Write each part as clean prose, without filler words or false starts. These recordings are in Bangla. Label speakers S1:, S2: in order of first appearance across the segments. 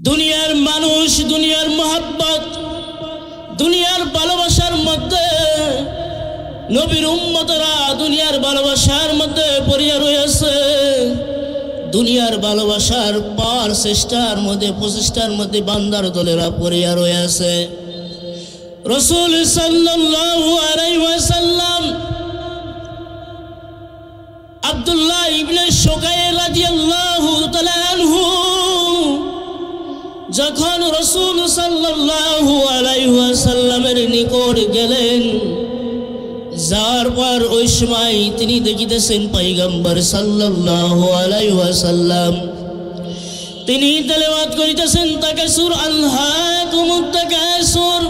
S1: দুনিয়ার মানুষ, দুনিয়ার মোহাব্বত, দুনিয়ার ভালোবাসার মধ্যে নবীর উম্মতরা দুনিয়ার ভালোবাসার মধ্যে পড়িয়া রয়েছে। দুনিয়ার ভালোবাসার পার চেষ্টার মধ্যে প্রচেষ্টার মধ্যে বান্দার দলেরা পড়িয়া রয়েছে। রাসূল সাল্লাল্লাহু আলাইহি ওয়াসাল্লাম আব্দুল্লাহ ইবনে শুকাইর রাদিয়াল্লাহু তাআলা আনহু যখন রাসূল সাল্লাল্লাহু আলাইহি ওয়াসাল্লামের নিকট গেলেন, যার পর ওই সময় তিনি দেখিতেছেন পয়গম্বর সাল্লাল্লাহু আলাইহি ওয়াসাল্লাম তিনি তেলাওয়াত করিতেছেন তাকাসুর আলহাকুমুত তাকাসুর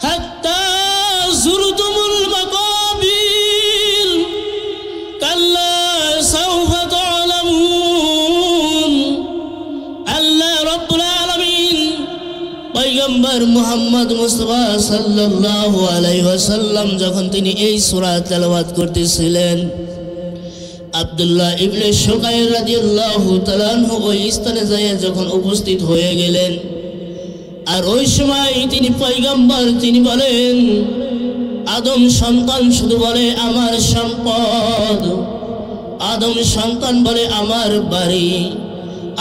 S1: হাত্তা যুরতুমুল মাকাবির কাল্লা সাওফা তা'লামুন। আল্লাহ রাব্বুল আলামিন পয়গম্বর মুহাম্মদ মুস্তাফা সাল্লাল্লাহু আলাইহি ওয়াসাল্লাম যখন তিনি এই সূরা তেলাওয়াত করতেছিলেন, আব্দুল্লাহ ইবনে শুকাইর রাদিয়াল্লাহু তাআলা আনহু ওই স্থানে যায় যখন উপস্থিত হয়ে গেলেন, আর ওই সময় তিনি পয়গম্বর তিনি বলেন, আদম সন্তান শুধু বলে আমার সম্পদ, আদম সন্তান বলে আমার বাড়ি,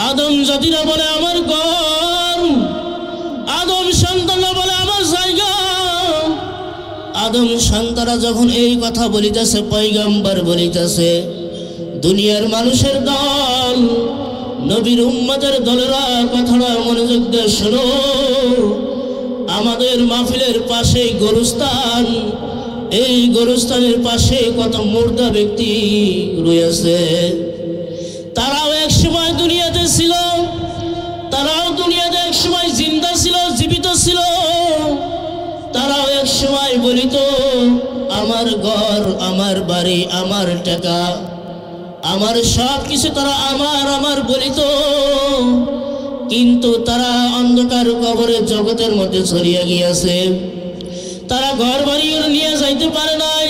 S1: আদম জাতিরা বলে আমার ঘর, আদম সন্তানরা বলে আমার জায়গা। আদম সন্তানরা যখন এই কথা বলিতেছে, পয়গম্বর বলিতেছে, দুনিয়ার মানুষের দল, নবীর উম্মতের দলেরা কথাটা মনোযোগ দিয়ে শোনো। আমাদের মাহফিলের পাশে গোরস্থান, এই গোরস্থানের পাশে কত মুর্দা ব্যক্তি রয়েছে। তারাও এক সময় দুনিয়াতে ছিল, তারাও দুনিয়াতে এক সময় জিন্দা ছিল, জীবিত ছিল। তারাও এক সময় বলিত আমার ঘর, আমার বাড়ি, আমার টাকা, আমার সব কিছু তারা আমার আমার বলিত। কিন্তু তারা অন্ধকার কবরের জগতের মধ্যে ছড়িয়ে গিয়েছে। তারা ঘর বাড়িও নিয়ে যাইতে পারে নাই,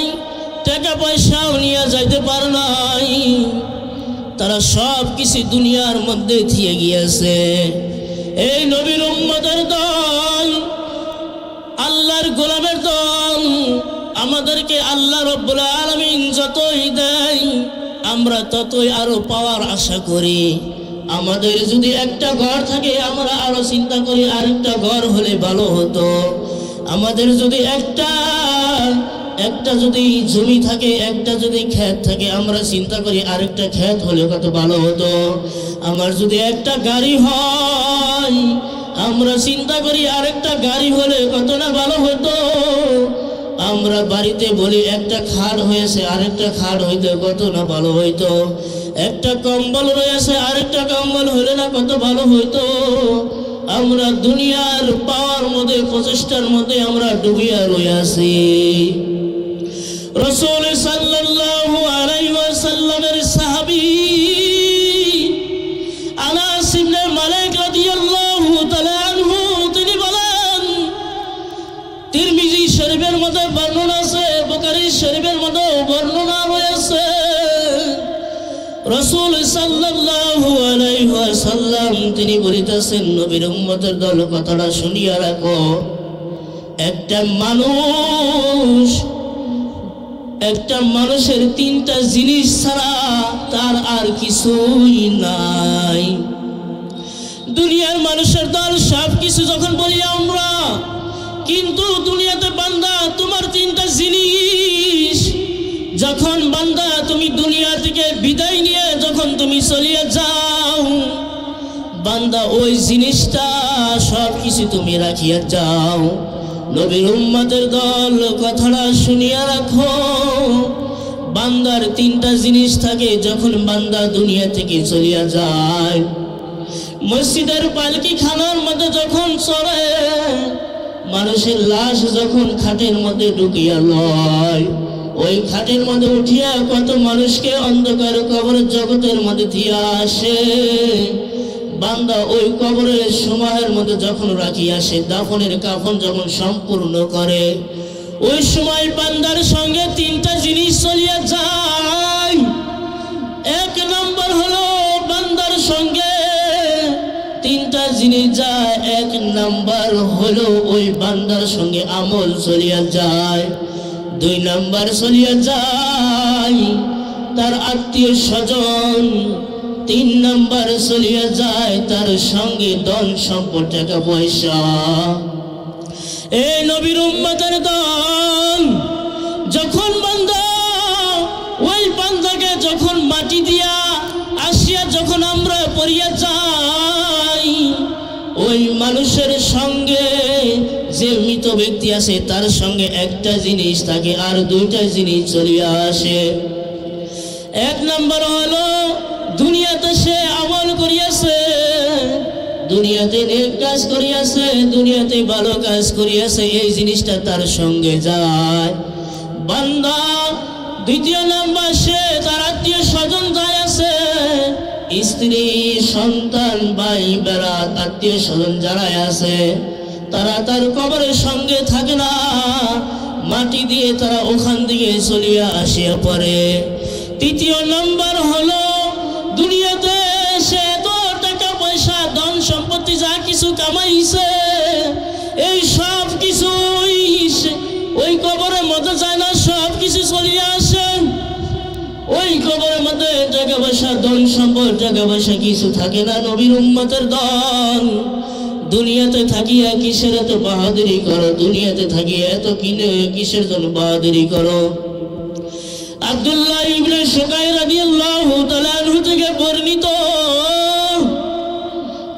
S1: টাকা পয়সাও নিয়ে যাইতে পারে নাই। তারা সব কিছু দুনিয়ার মধ্যে থিয়ে গিয়েছে। এই নবীর উম্মতের দল, আল্লাহর গোলামের দল, আমাদেরকে আল্লাহ রাব্বুল আলামিন যতই দেয় আমরা ততই আরো পাওয়ার আশা করি। আমাদের যদি একটা ঘর থাকে আমরা আরো চিন্তা করি আরেকটা ঘর হলে ভালো হতো। আমাদের যদি একটা যদি জমি থাকে, একটা যদি ক্ষেত থাকে, আমরা চিন্তা করি আরেকটা ক্ষেত হলে কত ভালো হতো। আমার যদি একটা গাড়ি হয় আমরা চিন্তা করি আরেকটা গাড়ি হলে কত না ভালো হতো। আমরা বাড়িতে বলি একটা খাট হয়েছে আরেকটা খাট হইতে কত না ভালো হইতো। একটা কম্বল রয়েছে আরেকটা কম্বল হলে না কত ভালো হইতো। আমরা দুনিয়ার পাওয়ার মধ্যে প্রচেষ্টার মধ্যে আমরা ডুবিয়া রয়েছি। রাসূল সাল্লাল্লাহু আলাইহি ওয়াসাল্লামের সাহাবী আনাস ইবনে মালিক রাদিয়াল্লাহু তাআলা আনহু তিনি বলেন, তিরমিজি শরীফের মধ্যে বর্ণনা আছে, বুখারী শরীফের মধ্যে বর্ণনা রয়েছে, রাসূল সাল্লাল্লাহু আলাইহি ওয়াসাল্লাম তিনি বলিতেছেন, নবীর উম্মতের দল কথাটা শুনিয়া রাখো। একটা মানুষের তিনটা জিনিস ছাড়া তার আর কিছুই নাই। দুনিয়ার মানুষের দল সব কিছু যখন বলি আমরা, কিন্তু দুনিয়াতে বান্দা তোমার তিনটা জিনিস, যখন বান্দা তুমি দুনিয়া থেকে বিদায় নিয়ে যখন তুমি চলিয়ে যাও, বান্দা ওই জিনিসটা সব কিছু তুমি রাখিয়া যাও। নবীর উম্মতের দল কথাটা শুনিয়া রাখো। বান্দার তিনটা জিনিস থাকে যখন বান্দা দুনিয়া থেকে চলিয়া যায়। মসজিদের পালকি খানার মধ্যে যখন চড়ে, মানুষের লাশ যখন খাটের মধ্যে ঢুকিয়া লয়, ওই খাটের মধ্যে উঠিয়া কত মানুষকে অন্ধকার কবরের জগতের মধ্যে দিয়ে আসে। বান্দা ওই কবরের সময়ের মধ্যে যখন রাখিয়া আসে, দাফনের কাফন যখন সম্পূর্ণ করে, ওই সময় বান্দার সঙ্গে তিনটা জিনিস চলিয়া যায়। এক নম্বর হলো বান্দার সঙ্গে তিনটা জিনিস যায়, এক নাম্বার হলো ওই বান্দার সঙ্গে আমল চলিয়া যায়, দুই নাম্বার চলিয়া যায় তার আত্মীয় স্বজন, তিন নাম্বার চলিয়া যায় তার সঙ্গে ধন সম্পদ টাকা পয়সা। এই নবীর উম্মতের দল যখন বান্দা ওই বান্দাকে যখন মাটি দিয়া আসিয়া যখন আমরা পড়িয়া যাই, ওই মানুষের সঙ্গে যে মৃত ব্যক্তি আছে তার সঙ্গে একটা জিনিস থাকে আর দুইটা জিনিস চলিয়া আসে। এক নম্বর হলো দুনিয়াতে সে আমল করিয়াছে, দুনিয়াতে নেক কাজ করিয়াছে, দুনিয়াতে ভালো কাজ করিয়াছে, এই জিনিসটা তার সঙ্গে যায় বান্দা। দ্বিতীয় নাম্বার সে তার আত্মীয় স্বজন যায় আছে, স্ত্রী সন্তান ভাই বেড়াত আত্মীয় স্বজন যারা আছে তারা তার কবরের সঙ্গে থাকে না, মাটি দিয়ে তারা ওখান থেকে চলিয়া আসিয়া পড়ে। তৃতীয় নাম্বার হলো দুনিয়াতে সে তো টাকা পয়সা ধন সম্পত্তি যা কিছু কামাইছে এই সব কিছুই ওই কবরের মধ্যে যায় না, সব কিছু চলিয়া আসে। ওই কবরের মধ্যে টাকা পয়সা ধন সম্পদ টাকা পয়সা কিছু থাকে না। নবীর উম্মতের দল দুনিয়াতে থাকিয়া কিসের এত বাহাদুরি করো, দুনিয়াতে থাকিয়া এত কিসের জন্য বাহাদুরি করো। আব্দুল্লাহ ইবনে শুকাই রাদিয়াল্লাহু তাআলা আনহু থেকে বর্ণিত,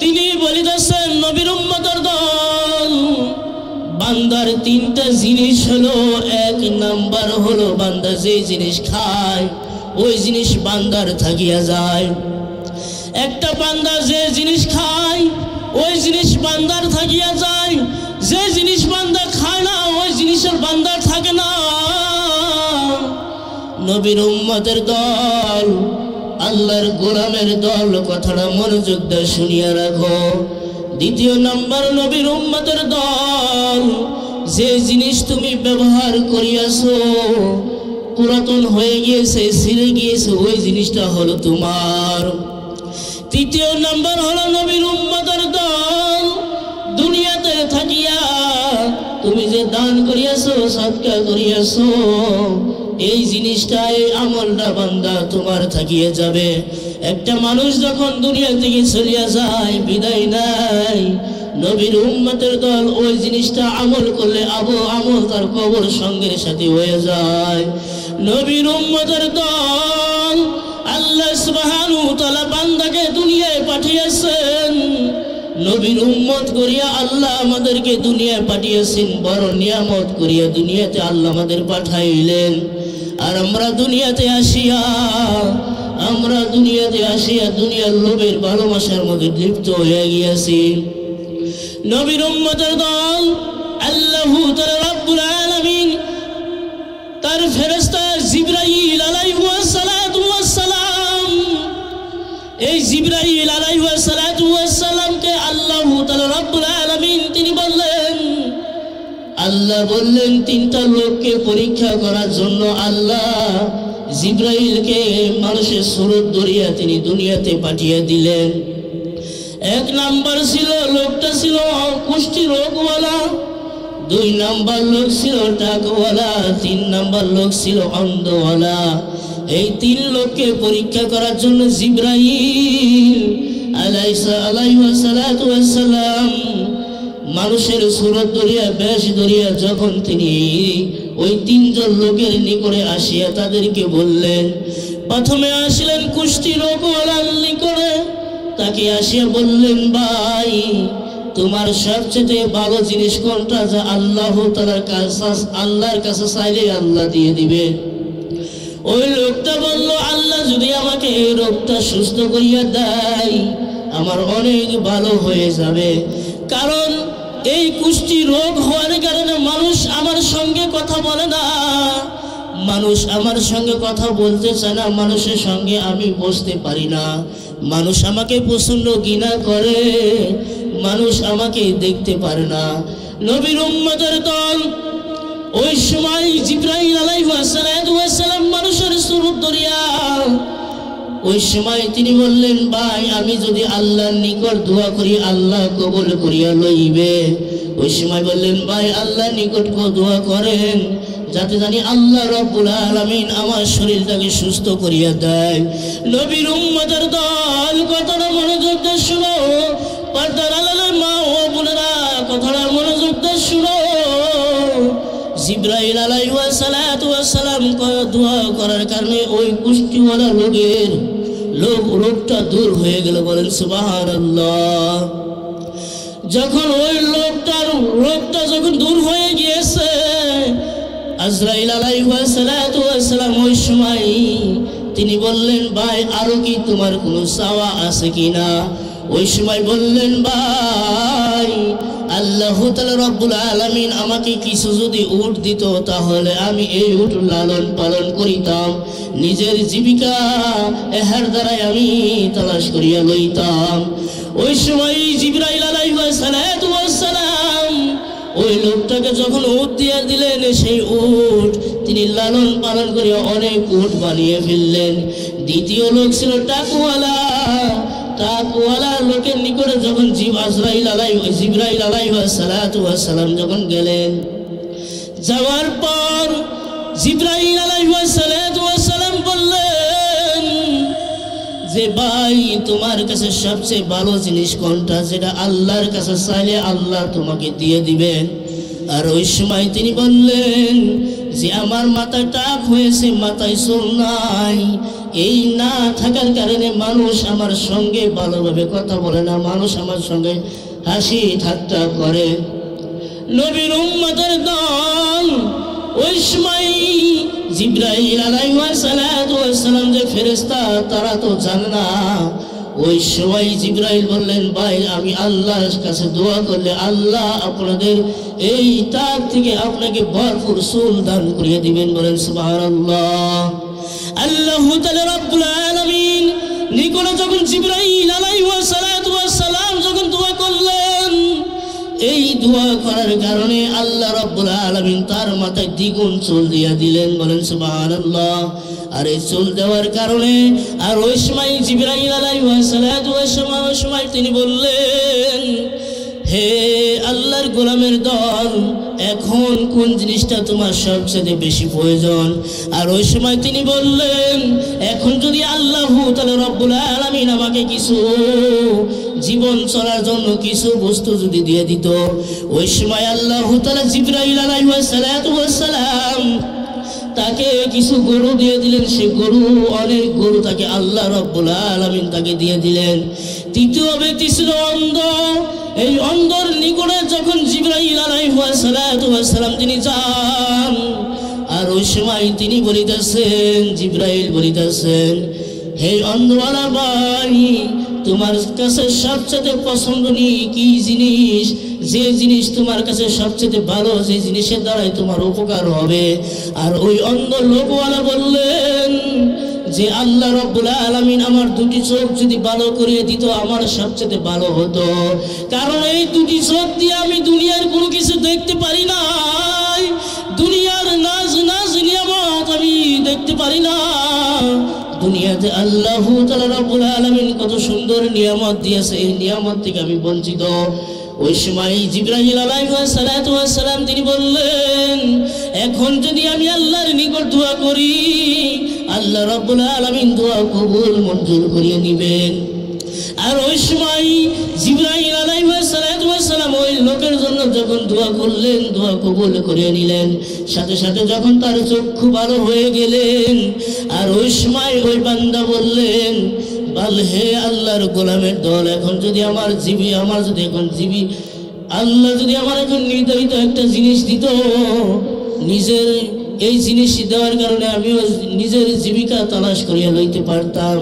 S1: তিনি বলিতেছেন নবীর উম্মতের দল বান্দার তিনটা জিনিস হলো, এক নাম্বার হলো বান্দা যে জিনিস খায় ওই জিনিস বান্দার থাকিয়া যায়। একটা বান্দা যে জিনিস খায় ওই জিনিস বান্দার থাকিয়া যায়, যে জিনিস বান্দা খায় না ওই জিনিসের বান্দার থাকে না। নবীর উম্মতের দল আল্লাহর গোলামের দল কথাটা মনোযোগ দিয়ে শুনিয়া রাখো। দ্বিতীয় নাম্বার নবীর উম্মতের দল যে জিনিস তুমি ব্যবহার করিয়াছো পুরাতন হয়ে গিয়েছে ছিঁড়ে গিয়েছে ওই জিনিসটা হলো তোমার। তৃতীয় নাম্বার হলো নবীর উম্মতের দল দুনিয়াতে থাকিয়া তুমি যে দান করিয়াছো সদকা করিয়াছো এই জিনিসটা এই আমলটা বান্দা তোমার থাকিয়ে যাবে। একটা মানুষ যখন দুনিয়া থেকে চলিয়া যায় বিদায় নাই, নবীর উম্মতের দল ওই জিনিসটা আমল করলে আমল তার কবর সঙ্গের সাথে হয়ে যায়। নবীর উম্মতের দল আল্লাহ সুবহানাহু ওয়া তাআলা বান্দাকে দুনিয়ায় পাঠিয়েছেন, নবীর উম্মত করিয়া আল্লাহ আমাদেরকে দুনিয়ায় পাঠিয়েছেন, বড় নিয়ামত করিয়া দুনিয়াতে আল্লাহ আমাদের পাঠাইলেন। আর আমরা দুনিয়াতে আসিয়া দুনিয়ার লোভের ভালোবাসার মধ্যে লিপ্ত হয়ে গিয়েছি। নবীর উম্মতের দল আল্লাহু তাআলা রব্বুল আলামিন তার ফেরেশতা জিবরাইল আলাইহিস সালাতু ওয়াস সালাম, এই জিবরাইল আলাইহিস সালাতু ওয়াস সালামকে আল্লাহু তাআলা রব্বুল আলামিন তিনি বললেন, আল্লাহ বললেন তিনটা লোককে পরীক্ষা করার জন্য আল্লাহ জিবরাইলকে মানুষের সুরত ধরিয়া তিনি দুনিয়াতে পাঠিয়ে দিলেন। এক নাম্বার ছিল লোকটা ছিল কুষ্টি রোগওয়ালা, দুই নাম্বার লোক ছিল টাকওয়ালা, তিন নাম্বার লোক ছিল অন্ধওয়ালা। এই তিন লোককে পরীক্ষা করার জন্য জিবরাইল আলাইহিস সালাতু ওয়াস সালাম মানুষের সুরত ধরিয়া বেশ ধরিয়া যখন তিনি ওই তিনজন লোকের নিকটে আসিয়া তাদেরকে বললেন, প্রথমে আসলেন কুষ্টি রোগওয়ালার নিকটে, তাকে আসিয়া বললেন, ভাই তোমার সবচেয়ে ভালো জিনিস কোনটা যা আল্লাহর কাছে চাইলে আল্লাহ দিয়ে দিবে? ওই লোকটা বলল, আল্লাহ যদি আমাকে এই রোগটা সুস্থ করিয়া দেয় আমার অনেক ভালো হয়ে যাবে, কারণ এই কুষ্টি রোগ হওয়ার কারণে মানুষ আমার সঙ্গে কথা বলে না, মানুষ আমার সঙ্গে কথা বলতে চায় না, মানুষের সঙ্গে আমি বসতে পারি না, মানুষ আমাকে প্রচন্ড ঘৃণা করে, মানুষ আমাকে দেখতে পারে না। নবীর উম্মতের দল ওই সময় জিবরাইল আলাইহিস সালাম মানুষের সুরত ধরিয়া ওই সময় তিনি বললেন, ভাই আমি যদি আল্লাহর নিকট দোয়া করি আল্লাহ কবুল করিয়া লইবে। ওই সময় বললেন, ভাই আল্লাহর নিকট দোয়া করেন যাতে জানি আল্লাহ রাব্বুল আলামিন আমার শরীরটাকে সুস্থ করিয়া দেয়। নবীর উম্মতের দল, কথাটা মনোযোগ দিয়ে শুনো, পর্দার আড়ালের মা ও বোনেরা কথাটা মনোযোগ দিয়ে শুনো। জিবরাইল আলাইহিস সালাতু ওয়াস সালাম দোয়া করার কারণে ওই কুষ্ঠিওয়ালা রোগটা দূর হয়ে গেল। বলেন সুবহানাল্লাহ। যখন ওই রোগটা যখন দূর হয়ে গিয়েছে, আজরাইল আলাইহিস সালাতু ওয়াস সালাম ওই সময় তিনি বললেন, ভাই আরো কি তোমার কোনো চাওয়া আছে কিনা? ওই সময় বললেন, ভাই আল্লাহ তাআলা রব্বুল আলামিন আমাকে কিছু যদি উট দিত তাহলে আমি এই উট লালন পালন করিতাম, নিজের জীবিকা এর দ্বারাই আমি তালাশ করিয়া লইতাম। ওই সময় জিবরাইল আলাইহিস সালাতু ওয়াস সালাম ওই লোকটাকে যখন উট দিয়ে দিলেন, সেই উট তিনি লালন পালন করিয়া অনেক উট বানিয়ে ফেললেন। দ্বিতীয় লোক ছিল টাকওয়ালা লোকের নিকটে যখন জিবরাইল আলাইহিস সালাতু ওয়াস সালাম যখন গেলেন, যাওয়ার পর জিবরাইল আলাইহিস সালাতু ওয়াস সালাম বললেন যে, ভাই তোমার কাছে সবচেয়ে ভালো জিনিস কোনটা, যেটা আল্লাহর কাছে চাইলে আল্লাহ তোমাকে দিয়ে দিবেন? আর ওই সময় তিনি বললেন যে, আমার মাথায় টাক হয়েছে, মাথায় চুল নাই, এই না থাকার কারণে মানুষ আমার সঙ্গে ভালোভাবে কথা বলে না, মানুষ আমার সঙ্গে হাসি ঠাট্টা করে। নবীর উম্মতের দল, ওই সময় জিবরাইল আলাইহিস সালাতু ওয়াস সালাম যে ফেরেশতা তারা তো জানে না। ওই সময় জিবরাইল বললেন, ভাই আমি আল্লাহর কাছে দোয়া করলে আল্লাহ আপনাদের এই টাক থেকে আপনাকে ভরপুর চুল দান করিয়ে দিবেন। বলেন সুবহানাল্লাহ। আল্লাহ তাআলা রাব্বুল আলামিন নিকটে যখন জিবরাইল আলাইহিস সালাতু ওয়াস সালাম যখন দোয়া করলেন, এই দোয়া করার কারণে আল্লাহ রাব্বুল আলামিন তার মাথায় দ্বিগুণ চুল দিয়া দিলেন। বলেন সুবহানাল্লাহ। আর এই চুল দেওয়ার কারণে আর ওই সময় জিবরাইল আলাইহিস সালাতু ওয়াস সালাম ওই সময় তিনি বললেন, হে আল্লাহর গোলামের দল, এখন কোন জিনিসটা তোমার সবচেয়ে বেশি প্রয়োজন? আর ওই সময় তিনি বললেন, এখন যদি আল্লাহ তাআলা রব্বুল আলামিন আমাকে কিছু জীবন চলার জন্য কিছু বস্তু যদি দিয়ে দিত। ওই সময় আল্লাহ তাআলা জিবরাইল আলাইহিস সালাতু ওয়াস সালাম তাকে কিছু গরু দিয়ে দিলেন। সে গরু, অনেক গরু তাকে আল্লাহ রাব্বুল আলামিন তাকে দিয়ে দিলেন। তৃতীয় ব্যক্তি ছিল অন্ধ। এই অন্ধর নিকটে যখন জিবরাইল আলাইহিস সালাতু ওয়াস সালাম তিনি যান, আর ওই সময় তিনি বলিতেছেন, জিবরাইল বলিতেছেন, হে অন্ধওয়ালা ভাই, তোমার কাছে সবচেয়ে পছন্দনীয় কি জিনিস, যে জিনিস তোমার কাছে সবচেয়ে ভালো, যে জিনিসের দ্বারাই তোমার উপকার হবে? আর ওই অন্ধ লোকওয়ালা বললেন যে, আল্লাহ রাব্বুল আলামিন আমার দুটি চোখ যদি ভালো করিয়ে দিত আমার সবচেয়ে ভালো হতো, কারণ এই দুটি চোখ দিয়ে আমি দুনিয়ার কোনো কিছু দেখতে পারি না, দুনিয়ার নাজ নিয়ামত আমি দেখতে পারি না। দুনিয়াতে আল্লাহ তাআলা রাব্বুল আলামিন কত সুন্দর নিয়ামত দিয়েছে, এই নিয়ামত থেকে আমি বঞ্চিত। ওই সময় জিবরাইল আলাইহিস সালাতু ওয়াস সালাম তিনি বললেন, এখন যদি আমি আল্লাহর নিকট দোয়া করি আল্লাহ রাব্বুল আলামিন দোয়া কবুল মঞ্জুর করিয়ে নেবেন। আর ওই সময় জিবরাইল আলাইহিস সালাতু ওয়াস সালাম ওই লোকের জন্য যখন দোয়া করলেন, দোয়া কবুল করিয়ে নিলেন। সাথে সাথে যখন তার চক্ষু ভালো হয়ে গেলেন, আর ওই সময় ওই বান্দা বললেন, হে আল্লাহর গোলামের দল, এখন যদি আল্লাহ যদি আমার এখন নির্ধারিত একটা জিনিস দিত, নিজের এই জিনিস দেওয়ার কারণে আমিও নিজের জীবিকা তালাশ করিয়া লইতে পারতাম।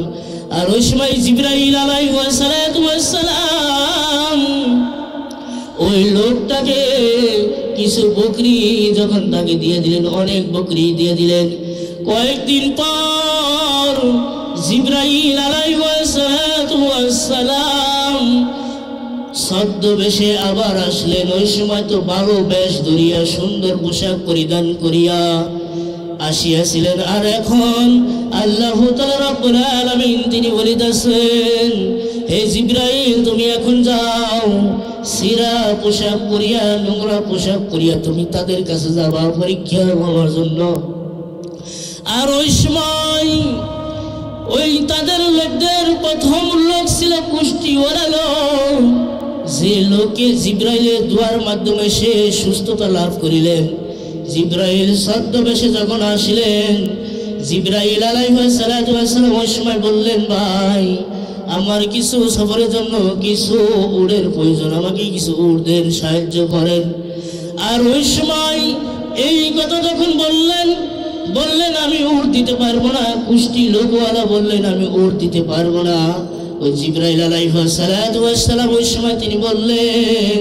S1: আর ওই সময় জিবরাইল আলাইহিস সালাতু ওয়াস সালাম ওই লোকটাকে কিছু বকরি যখন তাকে দিয়ে দিলেন, অনেক বকরি দিয়ে দিলেন। কয়েকদিন পর জিবরাইল আলাইহিস সালাতু ওয়াস সালাম ছদ্মবেশে আবার আসলেন। ওই সময় তো ভালো বেশ ধরিয়া সুন্দর পোশাক পরিধান করিয়া আসিয়াছিলেন। আর এখন আল্লাহ তাআলা রব্বুল আলামিন তিনি বলিতেছেন, হে জিবরাইল তুমি এখন যাও, সিরা পোশাক পরিয়া, নোংরা পোশাক পরিয়া তুমি তাদের কাছে যাবা পরীক্ষা হওয়ার জন্য। আর ওই সময় ওই তাদের লোকদের প্রথম লোক ছিল কুষ্টিওয়ালা লোক, যে লোকে জিবরাইলের দোয়ার মাধ্যমে সে সুস্থতা লাভ করিলেন। জিবরাইল ছদ্মবেশে যখন আসিলেন, জিবরাইল আলাইহিস সালাতু ওয়াস সালাম ওই সময় বললেন, ভাই আমার কিছু সফরের জন্য কিছু উটের প্রয়োজন, আমাকে কিছু উট দেন, সাহায্য করেন। আর ওই সময় এই কথা যখন বললেন আমি উট দিতে পারবো না। কুষ্টি লোকওয়ালা বললেন আমি উট দিতে পারবো না। ওই জিবরাইল আলাইহিস সালাতু ওয়াস সালাম ওই সময় তিনি বললেন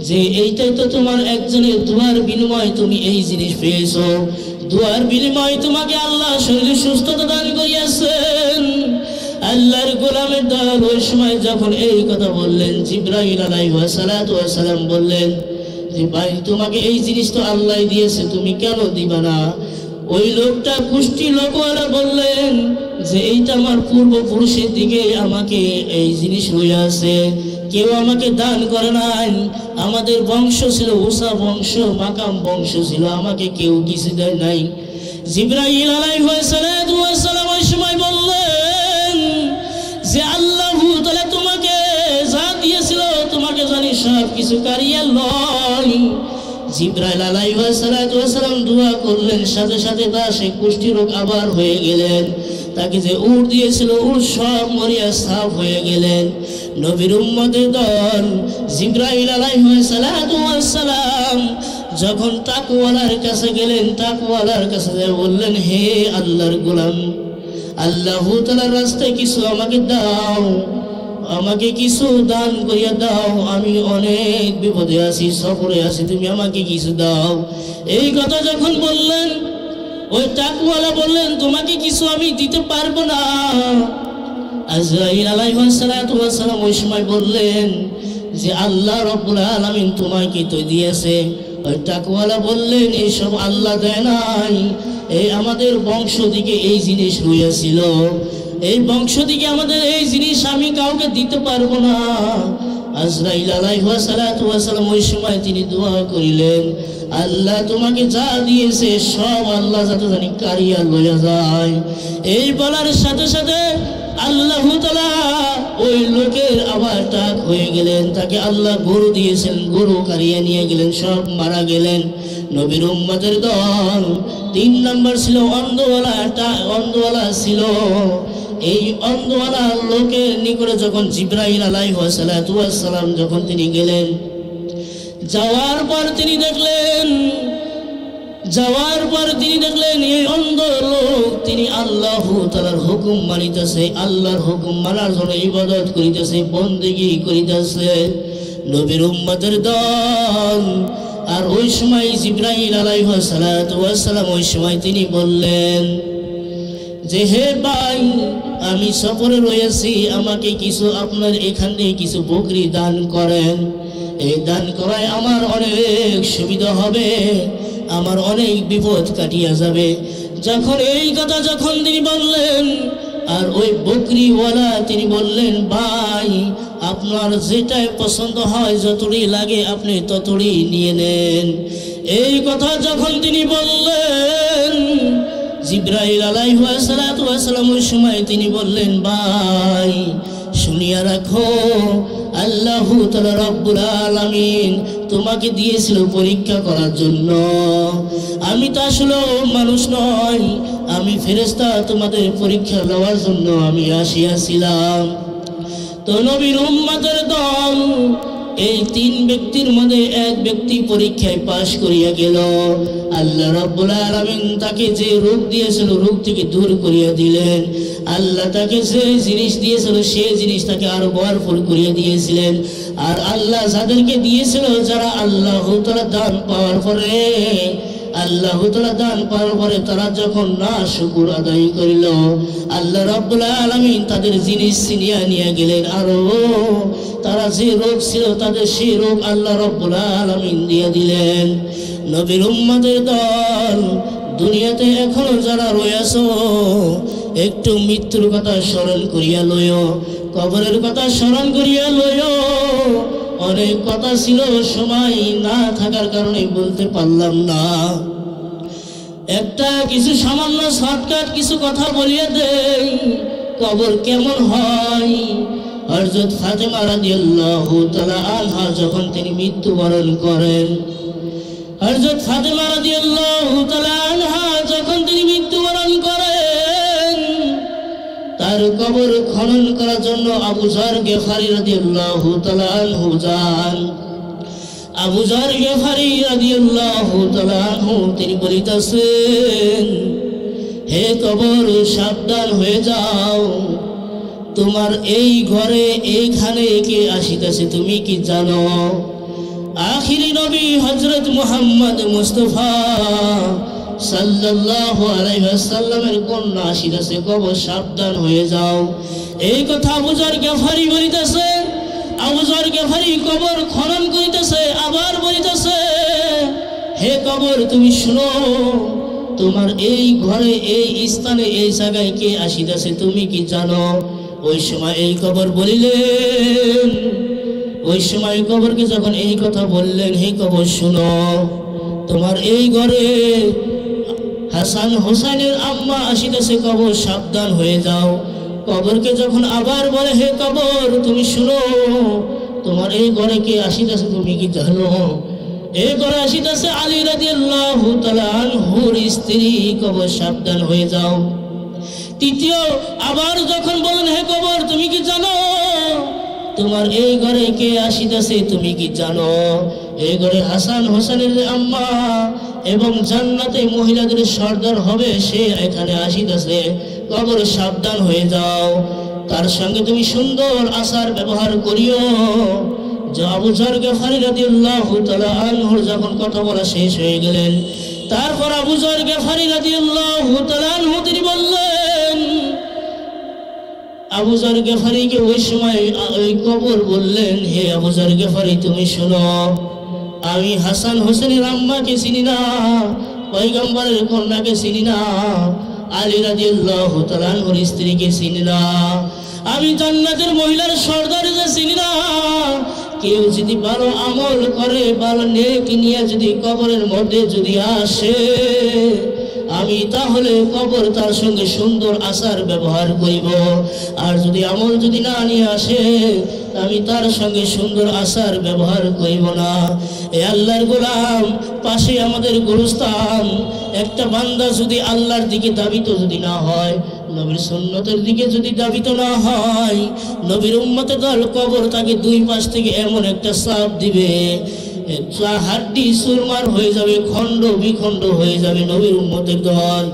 S1: যে এইটাই তো তোমার একজনের দোয়ার বিনিময়ে তুমি এই জিনিস পেয়েছো, দোয়ার বিনিময়ে তোমাকে আল্লাহ শরীরে সুস্থতা দান করিয়াছেন। আল্লাহর গোলামের দল ওই সময় যখন এই কথা বললেন, জিবরাইল আলাইহিস সালাতু ওয়াস সালাম বললেন যে ভাই তোমাকে এই জিনিস তো আল্লাহ দিয়েছে, তুমি কেন দিবা না? ওই লোকটা কুষ্টি লোকওয়ালা বললেন যে এইটা আমার পূর্বপুরুষের দিকে আমাকে এই জিনিস রয়ে আছে, কেউ আমাকে দান করে নাই। আমাদের বংশ ছিল উষা বংশ, মাকাম বংশ ছিল, আমাকে কেউ কিছু দেয় নাই। জিবরাইল আলাইহিস সালাতু ওয়াস সালাম ওই সময় বললেন যে আল্লাহ তাআলা তোমাকে যা দিয়েছিল তোমাকে জানি সব কিছু কারিয়া লয়। জিবরাইল আলাইহিস সালাতু ওয়াস সালাম দোয়া করলেন, সাথে সাথে তার সেই কুষ্টি রোগ আবার হয়ে গেলেন। তাকে যে উট দিয়েছিল উট সব মরিয়া সাফ হয়ে গেলেন। নবীর উম্মতের দল জিবরাইল আলাইহিস সালাতু ওয়াস সালাম যখন তাকওয়ালার কাছে গেলেন, তাকওয়ালার কাছে বললেন, হে আল্লাহর গোলাম, আল্লাহ তাআলার রাস্তায় কিছু আমাকে দাও, আমাকে কিছু দান করিয়া দাও, আমি অনেক বিপদে আছি, সফরে আছি, তুমি আমাকে কিছু দাও। এই কথা যখন বললেন, ওই তাকওয়ালা বললেন তোমাকে কিছু আমি দিতে পারবো না। আজরাইল আলাইহিস সালাতু ওয়াস সালাম ওই সময় বললেন যে আল্লাহ রব্বুল আলামিন তোমাকে তো দিয়েছে। ওই তাকওয়ালা বললেন এইসব আল্লাহ দেয় নাই, এই আমাদের বংশ থেকে এই জিনিস রয়েছিল, এই বংশ থেকে আমাদের এই জিনিস আমি কাউকে দিতে পারবো না। আজরাইল আলাইহিস সালাতু ওয়াস সালাম ওই সময় তিনি দোয়া করিলেন, আল্লাহ তোমাকে যা দিয়েছে সব আল্লাহ যাতে জানি কারিয়া লইয়া যায়। এই বলার সাথে সাথে আল্লাহ তাআলা ওই লোকের আবার টাক হয়ে গেলেন, তাকে আল্লাহ গরু দিয়েছেন, গরু কারিয়ে নিয়ে গেলেন, সব মারা গেলেন। নবীর উম্মতের দল 3 নম্বর ছিল অন্ধওয়ালা ছিল। এই অন্ধওয়ালা লোকের নিকটে যখন জিবরাইল আলাইহিস সালাতু ওয়াস সালাম যখন তিনি গেলেন, যাওয়ার পর তিনি দেখলেন এই অন্ধ লোক তিনি আল্লাহ তাআলার হুকুম মানিতেছে, আল্লাহর হুকুম মানার জন্য ইবাদত করিতেছে, বন্দেগী করিতেছে। নবীর উম্মতের দল আর ওই সময় জিবরাইল আলাইহিস সালাতু ওয়াস সালাম ওই সময় তিনি বললেন যে হে ভাই, আমি সফরে রয়েছি, আমাকে কিছু আপনার এখান থেকে কিছু বকরি দান করেন। এই দান করায় আমার অনেক সুবিধা হবে, আমার অনেক বিপদ কাটিয়া যাবে। যখন এই কথা যখন তিনি বললেন, আর ওই বকরিওয়ালা তিনি বললেন, ভাই আপনার যেটাই পছন্দ হয়, যতটি লাগে আপনি ততটি নিয়ে নেন। এই কথা যখন তিনি বললেন, জিবরাইল আলাইহিস সালাতু ওয়াস সালাম ওই সময় তিনি বললেন, ভাই শুনিয়া রাখো, আল্লাহ তাআলা রব্বুল আলামিন তোমাকে দিয়েছিল পরীক্ষা করার জন্য। আমি তো আসলে মানুষ নয়, আমি ফেরেশতা, তোমাদের পরীক্ষা নেওয়ার জন্য আমি আসিয়াছিলাম। তো নবীর উম্মতের দল এই 3 ব্যক্তির মধ্যে এক ব্যক্তি পরীক্ষায় পাশ করিয়া গেল। আল্লাহ রাব্বুল আলামিন তাকে যে রোগ দিয়েছিল রোগ থেকে দূর করিয়া দিলেন। আল্লাহ তাকে যে জিনিস দিয়েছিল সেই জিনিস তাকে আরো ভরপুর করিয়া দিয়েছিলেন। আর আল্লাহ যাদেরকে দিয়েছিল, যারা আল্লাহ তাআলা দান পাওয়ার পরে তারা যখন না শুকর আদায় করিল, আল্লাহ রাব্বুল আলামিন তাদের জিনিস ছিনিয়ে নিয়ে গেলেন। আরো তারা যে রোগ ছিল তাদের সেই রোগ আল্লাহ রাব্বুল আলামিন দিয়ে দিলেন। নবীর উম্মতের দল দুনিয়াতে এখনো যারা রয়েছো একটু মৃত্যুর কথা স্মরণ করিয়া লইও, কবরের কথা স্মরণ করিয়া লইও। অনেক কথা ছিল, সময় না থাকার কারণে বলতে পারলাম না। একটা কিছু সামান্য শর্টকাট কিছু কথা বলিয়া দেই, কবর কেমন হয়। হযরত ফাতেমা রাদিয়াল্লাহু তাআলা আনহা যখন তিনি মৃত্যুবরণ করেন, হযরত ফাতেমা রাদিয়াল্লাহু তাআলা আনহা যখন তিনি মৃত্যুবরণ করেন, তার কবর খনন করার জন্য আবু যর গিফারী রাদিয়াল্লাহু তাআলা আনহু যান। আবু যর গিফারী রাদিয়াল্লাহু তাআলা আনহু তিনি বলিতেছেন, হে কবর সাবধান হয়ে যাও, তোমার এই ঘরে এইখানে কে আসিতেছে তুমি কি জানো? আখিরি নবী হযরত মুহাম্মদ মুস্তাফা সাল্লাল্লাহু আলাইহি ওয়াসাল্লামের কন্যা আসিতেছে, কবর সাবধান হয়ে যাও। এই কথা আবু যর গিফারী বলিতেছে। আবু যর গিফারী কবর খনন করিতেছে, আবার বলিতেছে, হে কবর তুমি শুনো, তোমার এই ঘরে এই স্থানে এই জায়গায় কে আসিতেছে তুমি কি জানো? ওই সময় এই কবর বলিলেন, ওই সময় কবরকে যখন এই কথা বললেন, হে কবর শুনো, তোমার এই ঘরে হাসান হোসেনের আম্মা আসিতেছে, কবর সাবধান হয়ে যাও। কবরকে যখন আবার বলে, হে কবর তুমি শুনো, তোমার এই ঘরে কে আসিতেছে তুমি কি জানো? এই ঘরে আসিতেছে আলী রাদিয়াল্লাহু তাআলা আনহুর স্ত্রী, কবর সাবধান হয়ে যাও। তৃতীয় আবার যখন বলেন, হে কবর তুমি কি জানো, তোমার এই ঘরে কে আসিতেছে তুমি কি জানো? এই ঘরে হাসান হোসেনের আম্মা এবং জান্নাতে মহিলাদের সর্দার হবে, সে এখানে আসিতেছে, কবর সাবধান হয়ে যাও। তার সঙ্গে তুমি সুন্দর আচার ব্যবহার করিও। আবু যর গিফারী রাদিয়াল্লাহু তাআলা আনহুর যখন কথা বলা শেষ হয়ে গেলেন, তারপর আবু যর গিফারী রাদিয়াল্লাহু তাআলা আনহু তিনি বললেন, আবু যর গিফারীকে ওই সময় ওই কবর বললেন, হে আবু যর গিফারী তুমি শোনো, আমি হাসান হোসেনের আম্মাকে চিনি না, পয়গম্বরের কন্যাকে চিনি না, আলী রাদিয়াল্লাহু তাআলা আনহুর স্ত্রীকে চিনি না, আমি জান্নাতের মহিলার সর্দারকে চিনি না। কেউ যদি ভালো আমল করে, ভালো নেক নিয়ে যদি কবরের মধ্যে যদি আসে, আমি তাহলে কবর তার সঙ্গে সুন্দর আচার ব্যবহার করিব। আর যদি আমল যদি না নিয়ে আসে, আমি তার সঙ্গে সুন্দর আচার ব্যবহার করিব না। এ আল্লাহর গোলাম, পাশে আমাদের গুরুস্থান, একটা বান্দা যদি আল্লাহর দিকে দাবিত যদি না হয়, নবীর সুন্নতের দিকে যদি দাবিত না হয়, নবীর উম্মতের দল কবর তাকে দুই পাশ থেকে এমন একটা চাপ দিবে, হাড্ডি চুরমার হয়ে যাবে, খণ্ড বিখণ্ড হয়ে যাবে নবীর উম্মতের দল।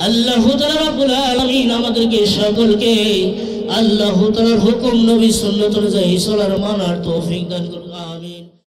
S1: আল্লাহ তাআলা রাব্বুল আলামিন আমাদেরকে সকলকে আল্লাহ তাআলার হুকুম নবী সুন্নাত অনুযায়ী চলার মানার তৌফিক দান করুন। আমিন।